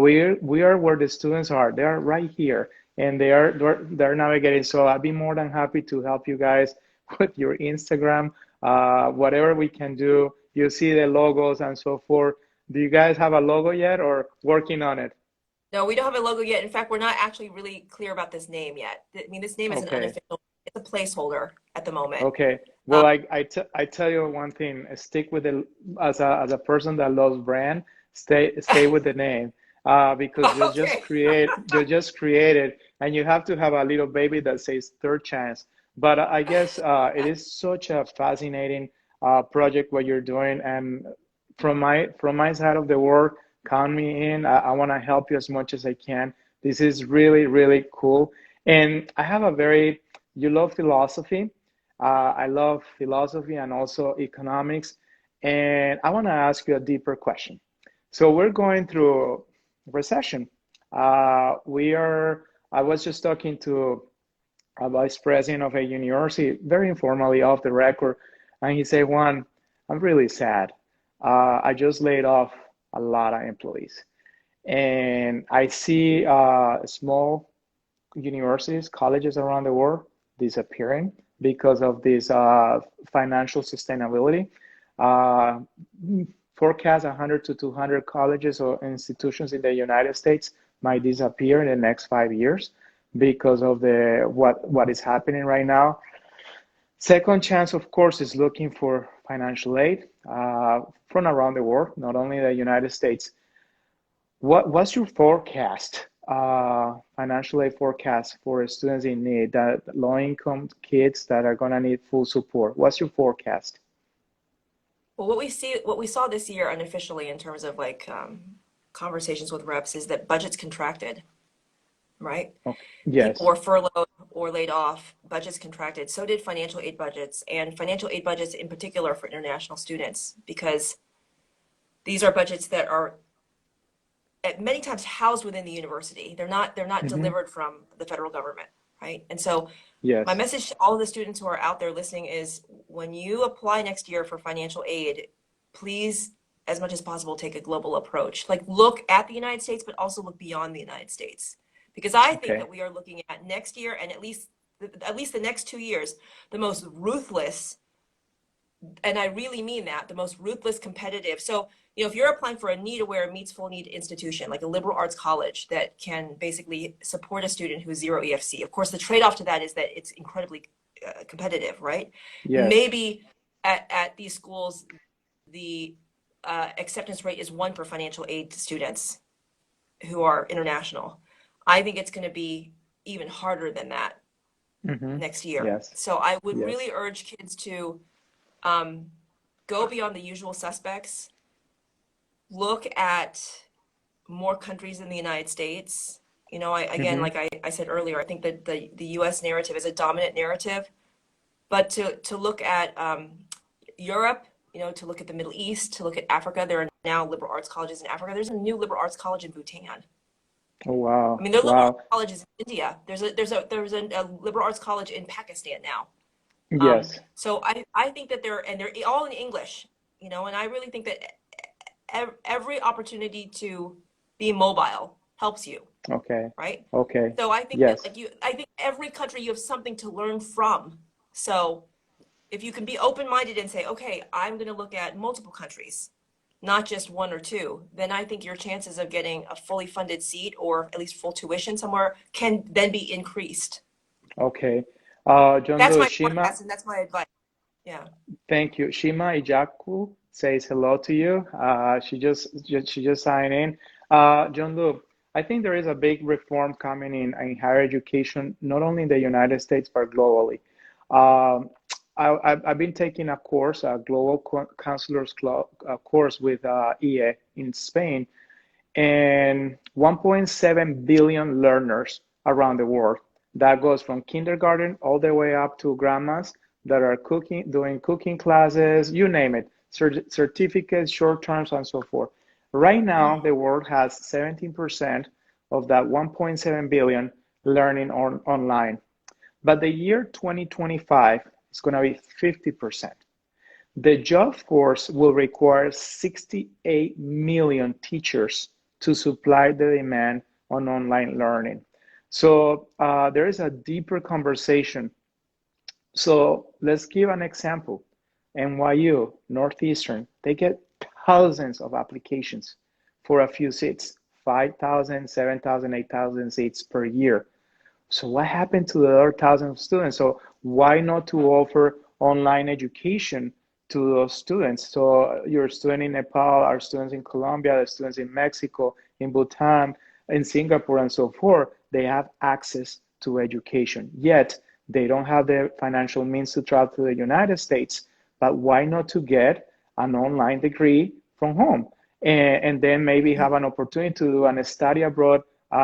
We are where the students are. They are right here, and they're navigating. So I'd be more than happy to help you guys with your Instagram, whatever we can do. You see the logos and so forth. Do you guys have a logo yet, or working on it? No, we don't have a logo yet. In fact, we're not actually really clear about this name yet. I mean, this name is an Okay, unofficial, it's a placeholder at the moment. okay. Um, Well, I tell you one thing. Stick with the as a person that loves brand. Stay with the name. Because okay. you just create it, and you have to have a little baby that says third chance. But I guess it is such a fascinating project what you're doing, and from my side of the world, count me in. I want to help you as much as I can. This is really really cool, and I have a very you love philosophy. I love philosophy and also economics, and I want to ask you a deeper question. So we're going through recession. We are. I was just talking to a vice president of a university, very informally off the record, and he said, "Juan, I'm really sad. I just laid off a lot of employees, and I see small universities, colleges around the world disappearing because of this financial sustainability. Uh, Forecast 100 to 200 colleges or institutions in the United States might disappear in the next 5 years because of the what is happening right now. Second Chance, of course, is looking for financial aid from around the world, not only the United States. What's your forecast, financial aid forecast for students in need, that low income kids that are gonna need full support? What's your forecast? Well, what we saw this year unofficially in terms of like conversations with reps is that budgets contracted, right? Okay. People Yes. were furloughed or laid off, budgets contracted. So did financial aid budgets, and financial aid budgets in particular for international students, because these are budgets that are at many times housed within the university. They're not Hmm. delivered from the federal government, right? And so my Yes. message to all of the students who are out there listening is when you apply next year for financial aid, please, as much as possible, take a global approach. Like look at the United States, but also look beyond the United States. Because I think Okay. that we are looking at next year and at least the next 2 years, the most ruthless, and I really mean that, the most ruthless competitive. So, if you're applying for a need aware meets full need institution, like a liberal arts college that can basically support a student who's zero EFC, of course, the trade-off to that is that it's incredibly competitive, right? Yes. Maybe at these schools, the acceptance rate is one for financial aid students who are international. I think it's going to be even harder than that Mm-hmm. next year. Yes. So I would Yes. really urge kids to um, go beyond the usual suspects, look at more countries in the United States. You know, again, Mm-hmm. like I said earlier, I think that the US narrative is a dominant narrative, but to look at Europe, you know, to look at the Middle East, to look at Africa, there are now liberal arts colleges in Africa. There's a new liberal arts college in Bhutan. Oh, I wow. mean, there are liberal arts Wow. colleges in India. There's a liberal arts college in Pakistan now. Yes. So I think that they're all in English, you know, and I really think that every opportunity to be mobile helps you, Okay. right? Okay. So I think that Yes. I think every country you have something to learn from. So if you can be open-minded and say, okay, I'm going to look at multiple countries, not just one or two, then I think your chances of getting a fully funded seat or at least full tuition somewhere can then be increased. Okay. John That's Doe, my Shima, forecast and that's my advice. Yeah. thank you. Shima Ijaku says hello to you. She just signed in. John Doe, I think there is a big reform coming in higher education, not only in the United States but globally. Um, I've been taking a course, a global counselors course with EA in Spain, and 1.7 billion learners around the world. That goes from kindergarten all the way up to grandmas that are cooking, doing cooking classes, you name it, certificates, short terms, and so forth. Right now, Mm. the world has 17% of that 1.7 billion learning online. But the year 2025 is going to be 50%. The job force will require 68 million teachers to supply the demand on online learning. So there is a deeper conversation. So let's give an example. NYU, Northeastern, they get thousands of applications for a few seats, 5,000, 7,000, 8,000 seats per year. So what happened to the other thousands of students? So why not to offer online education to those students? So your student in Nepal, our students in Colombia, the students in Mexico, in Bhutan, in Singapore, and so forth, they have access to education. Yet they don't have the financial means to travel to the United States. But why not to get an online degree from home? And then maybe have an opportunity to do a study abroad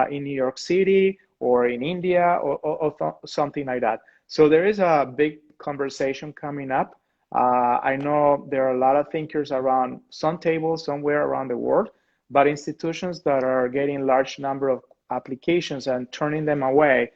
in New York City or in India or something like that. So there is a big conversation coming up. I know there are a lot of thinkers around some tables somewhere around the world, but institutions that are getting large number of applications and turning them away,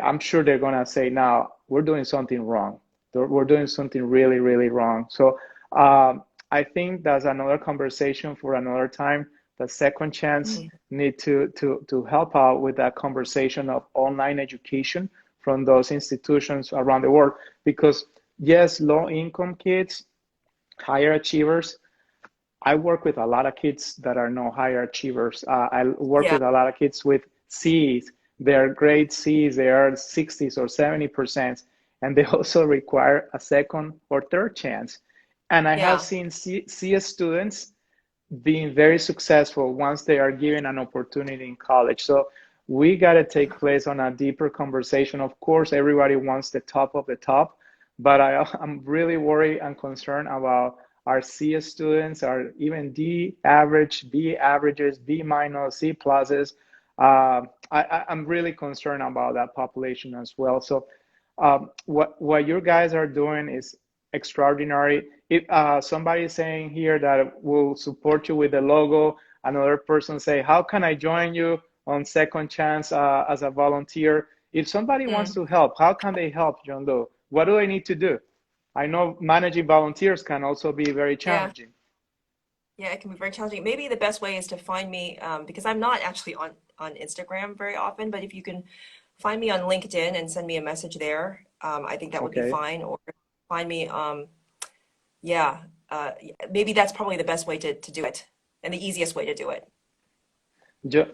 I'm sure they're gonna say, now we're doing something wrong. We're doing something really, really wrong. So I think that's another conversation for another time. The second chance Mm. need to help out with that conversation of online education from those institutions around the world. Because yes, low income kids, higher achievers, I work with a lot of kids that are no higher achievers. I work Yeah. with a lot of kids with C's. They're grade C's. They are 60s or 70%, and they also require a second or third chance. And I have Yeah. seen CS students being very successful once they are given an opportunity in college. So we got to take place on a deeper conversation. Of course, everybody wants the top of the top, but I'm really worried and concerned about our CS students, our even D average, B averages, B minus, C pluses. I'm really concerned about that population as well. So what you guys are doing is extraordinary. If somebody is saying here that will support you with the logo, another person say, how can I join you on Second Chance as a volunteer? If somebody wants Mm. to help, how can they help, John Doe? What do I need to do? I know managing volunteers can also be very Yeah. challenging. Yeah, it can be very challenging. Maybe the best way is to find me because I'm not actually on Instagram very often, but if you can find me on LinkedIn and send me a message there, I think that would be Okay. fine. Or find me, yeah, maybe that's probably the best way to do it and the easiest way to do it.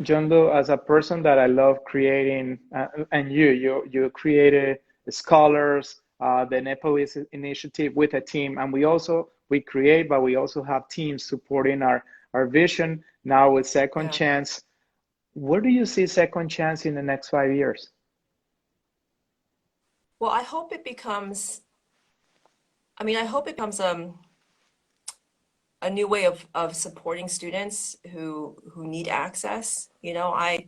John Doe, as a person that I love creating, and you created the scholars, the Nepalese initiative with a team, and we create, but we also have teams supporting our vision now with Second Yeah. Chance. Where do you see Second Chance in the next 5 years? Well, I hope it becomes, I mean, I hope it becomes a new way of supporting students who need access. You know, I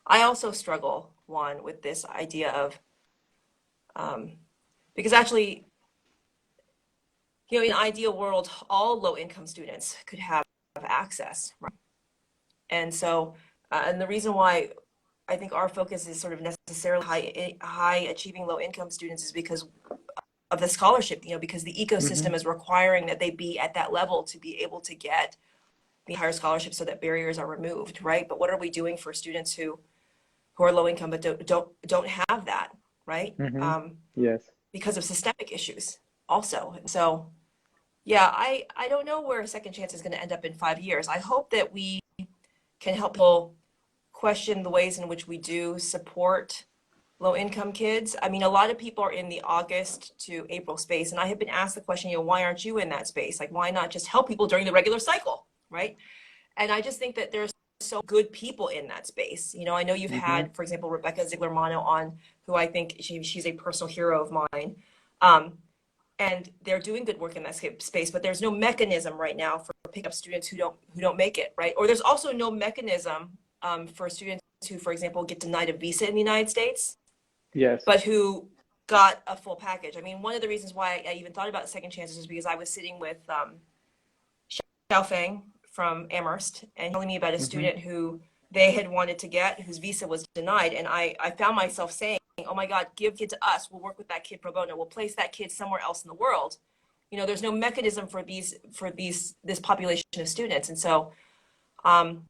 also struggle, Juan, with this idea of um, because actually, you know, in an ideal world, all low income students could have access, right? And so, and the reason why I think our focus is sort of necessarily high achieving low income students is because of the scholarship, you know, because the Hmm. ecosystem is requiring that they be at that level to be able to get the higher scholarship so that barriers are removed, right? But what are we doing for students who are low income but don't have that, right? Hmm. Yes. Because of systemic issues also. So yeah, I don't know where Second Chance is going to end up in 5 years. I hope that we can help people question the ways in which we do support low income kids. I mean, a lot of people are in the August to April space, and I have been asked the question, you know, why aren't you in that space? Like, why not just help people during the regular cycle, right? And I just think that there's so good people in that space. You know, I know you've Hmm. had, for example, Rebecca Ziegler-Mano on, who I think she's a personal hero of mine. Um, and they're doing good work in that space, but there's no mechanism right now for picking up students who don't make it, right? Or there's also no mechanism for students who, for example, get denied a visa in the United States, Yes. but who got a full package. I mean, one of the reasons why I even thought about second chances is because I was sitting with Xiao Feng from Amherst and telling me about a Hmm. student who they had wanted to get, whose visa was denied. And I found myself saying, oh my God, give kid to us. We'll work with that kid pro bono. We'll place that kid somewhere else in the world. You know, there's no mechanism for this population of students. And so um,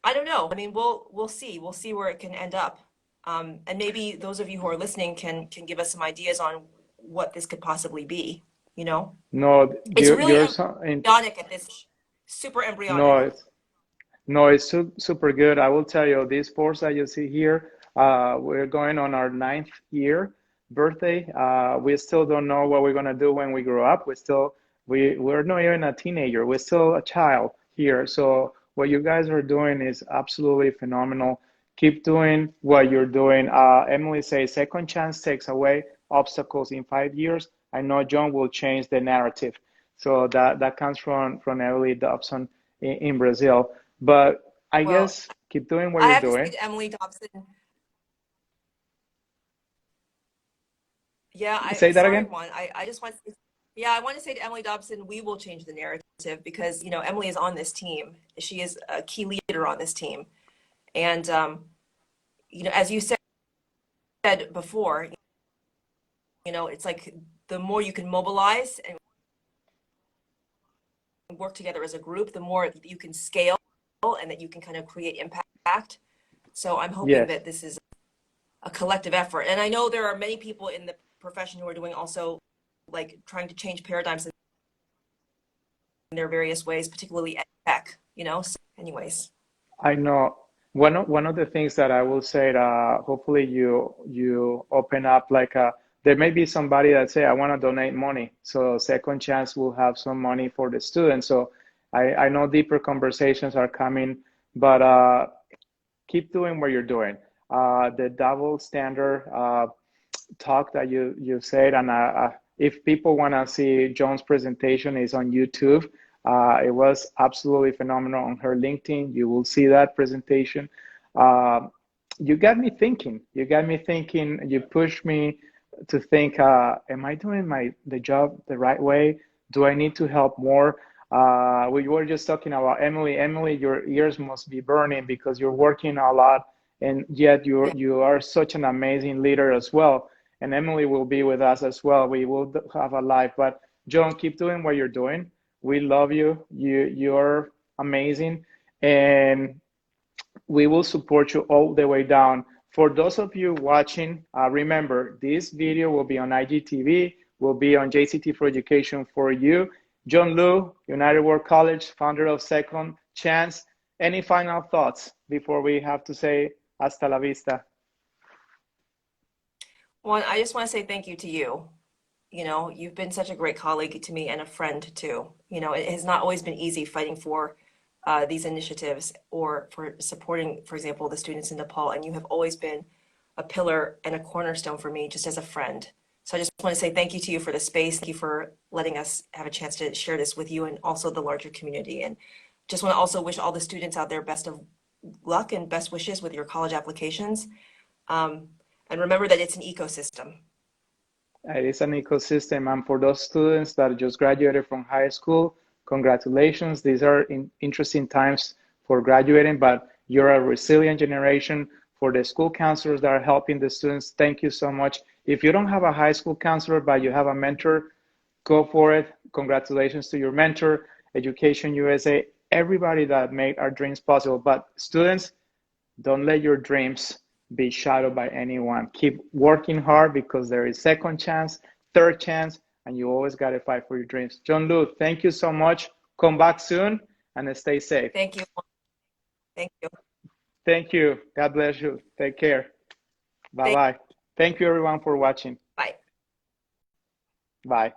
I don't know. I mean, we'll see. We'll see where it can end up. And maybe those of you who are listening can give us some ideas on what this could possibly be, you know? No, It's really you're so, in, embryonic at this, super no, embryonic. no, it's super good. I will tell you, these sports that you see here, we're going on our ninth year birthday. We still don't know what we're gonna do when we grow up. We're not even a teenager. We're still a child here. So what you guys are doing is absolutely phenomenal. Keep doing what you're doing. Emily says second chance takes away obstacles in 5 years. I know John will change the narrative. So that comes from Emily Dobson in Brazil. But I Well, guess keep doing what I you're have to say doing. to Emily Dobson, yeah, Say that sorry, again. Juan. I just want, yeah, I want to say to Emily Dobson, we will change the narrative because, you know, Emily is on this team. She is a key leader on this team. And, you know, as you said before, you know, it's like the more you can mobilize and work together as a group, the more you can scale and that you can kind of create impact. So I'm hoping Yes, that this is a collective effort. And I know there are many people in the profession who are doing also like trying to change paradigms in their various ways, particularly at tech, you know? So anyways, I know. One of the things that I will say, hopefully you open up like there may be somebody that say I want to donate money, so second chance will have some money for the students. So I know deeper conversations are coming, but keep doing what you're doing. The double standard talk that you said, and if people want to see Joan's presentation, is on YouTube. It was absolutely phenomenal on her LinkedIn. You will see that presentation. Uh, you got me thinking. You got me thinking. You pushed me to think: Am I doing the job the right way? Do I need to help more? We were just talking about Emily. Emily, your ears must be burning because you're working a lot, and yet yeah. you are such an amazing leader as well. And Emily will be with us as well. We will have a live. But Joan, keep doing what you're doing. We love you. You're amazing, and we will support you all the way down. For those of you watching, remember this video will be on IGTV, will be on JCT for Education for you. John Liu, United World College, founder of Second Chance. Any final thoughts before we have to say hasta la vista? One, I just want to say thank you to you. You know, you've been such a great colleague to me and a friend too. You know, it has not always been easy fighting for these initiatives or for supporting, for example, the students in Nepal. And you have always been a pillar and a cornerstone for me just as a friend. So I just want to say thank you to you for the space. Thank you for letting us have a chance to share this with you and also the larger community. And just want to also wish all the students out there best of luck and best wishes with your college applications. And remember that it's an ecosystem. It is an ecosystem, and for those students that just graduated from high school, congratulations. These are interesting times for graduating, but you're a resilient generation. For the school counselors that are helping the students, thank you so much. If you don't have a high school counselor, but you have a mentor, go for it. Congratulations to your mentor, Education USA, everybody that made our dreams possible. But students, don't let your dreams be shadowed by anyone. Keep working hard because there is second chance, third chance, and you always got to fight for your dreams. John Lu, thank you so much. Come back soon and stay safe. Thank you. Thank you. Thank you. God bless you. Take care. Bye-bye. Thank you, everyone, for watching. Bye. Bye.